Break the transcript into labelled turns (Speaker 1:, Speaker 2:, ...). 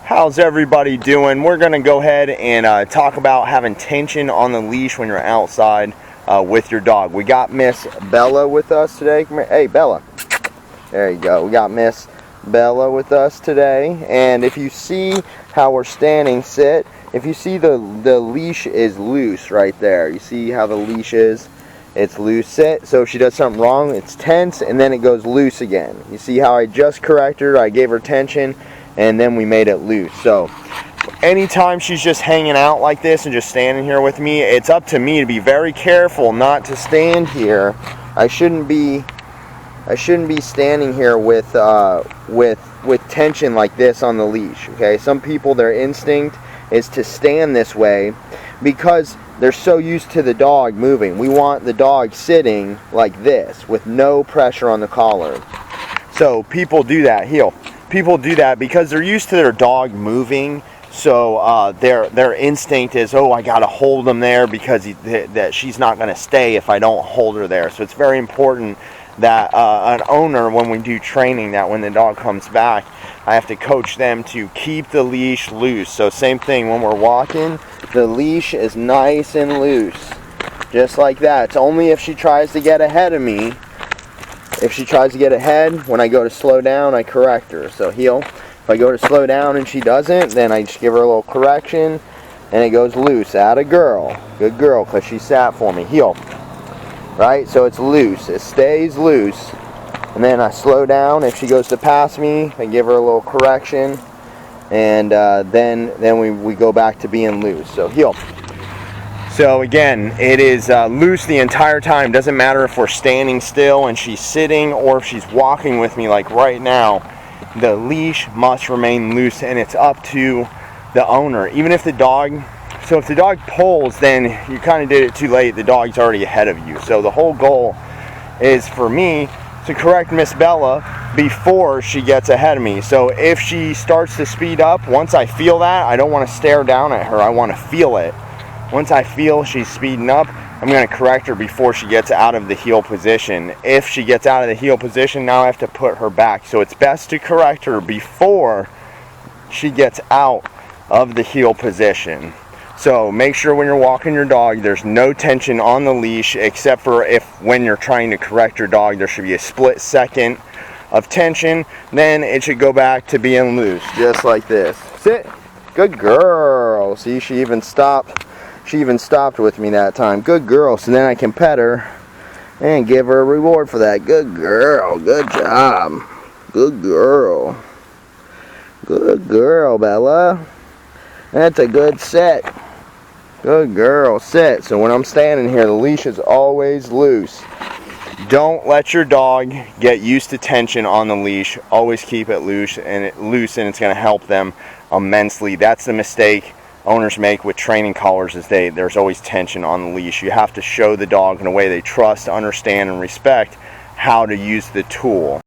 Speaker 1: How's everybody doing? We're going to go ahead and talk about having tension on the leash when you're outside with your dog. We got Miss Bella with us today. Come here. Hey, Bella. There you go. We got Miss Bella with us today. And if you see how we're standing, sit. If you see the leash is loose right there. You see how the leash is? It's loose, sit. So if she does something wrong, it's tense, and then it goes loose again. You see how I just corrected her? I gave her tension, and then we made it loose. So anytime she's just hanging out like this and just standing here with me, it's up to me to be very careful not to stand here. I shouldn't be standing here with tension like this on the leash. Okay, some people, their instinct is to stand this way because they're so used to the dog moving. We want the dog sitting like this with no pressure on the collar. So people do that. People do that because they're used to their dog moving. So their instinct is, oh, I gotta hold him there because that she's not gonna stay if I don't hold her there. So it's very important that an owner, when we do training, that when the dog comes back, I have to coach them to keep the leash loose. So same thing when we're walking, the leash is nice and loose, just like that. It's only if she tries to get ahead of me. If she tries to get ahead, when I go to slow down, I correct her. So heel. If I go to slow down and she doesn't, then I just give her a little correction, and it goes loose. Atta girl. Good girl, because she sat for me. Heel. Right? So it's loose. It stays loose. And then I slow down. If she goes to pass me, I give her a little correction, and then we go back to being loose. So heel. So again, it is loose the entire time. Doesn't matter if we're standing still and she's sitting or if she's walking with me like right now. The leash must remain loose, and it's up to the owner. Even if the dog, so if the dog pulls, then you kind of did it too late. The dog's already ahead of you. So the whole goal is for me to correct Miss Bella before she gets ahead of me. So if she starts to speed up, once I feel that, I don't want to stare down at her. I want to feel it. Once I feel she's speeding up, I'm going to correct her before she gets out of the heel position. If she gets out of the heel position, now I have to put her back. So it's best to correct her before she gets out of the heel position. So make sure when you're walking your dog, there's no tension on the leash, except for if when you're trying to correct your dog, there should be a split second of tension. Then it should go back to being loose, just like this. Sit. Good girl. See, she even stopped. She even stopped with me that time. Good girl. So then I can pet her and give her a reward for that. Good girl. Good job. Good girl. Good girl, Bella. That's a good sit. Good girl. Sit. So when I'm standing here, the leash is always loose. Don't let your dog get used to tension on the leash. Always keep it loose, and it's going to help them immensely. That's the mistake owners make with training collars, is there's always tension on the leash. You have to show the dog in a way they trust, understand, and respect how to use the tool.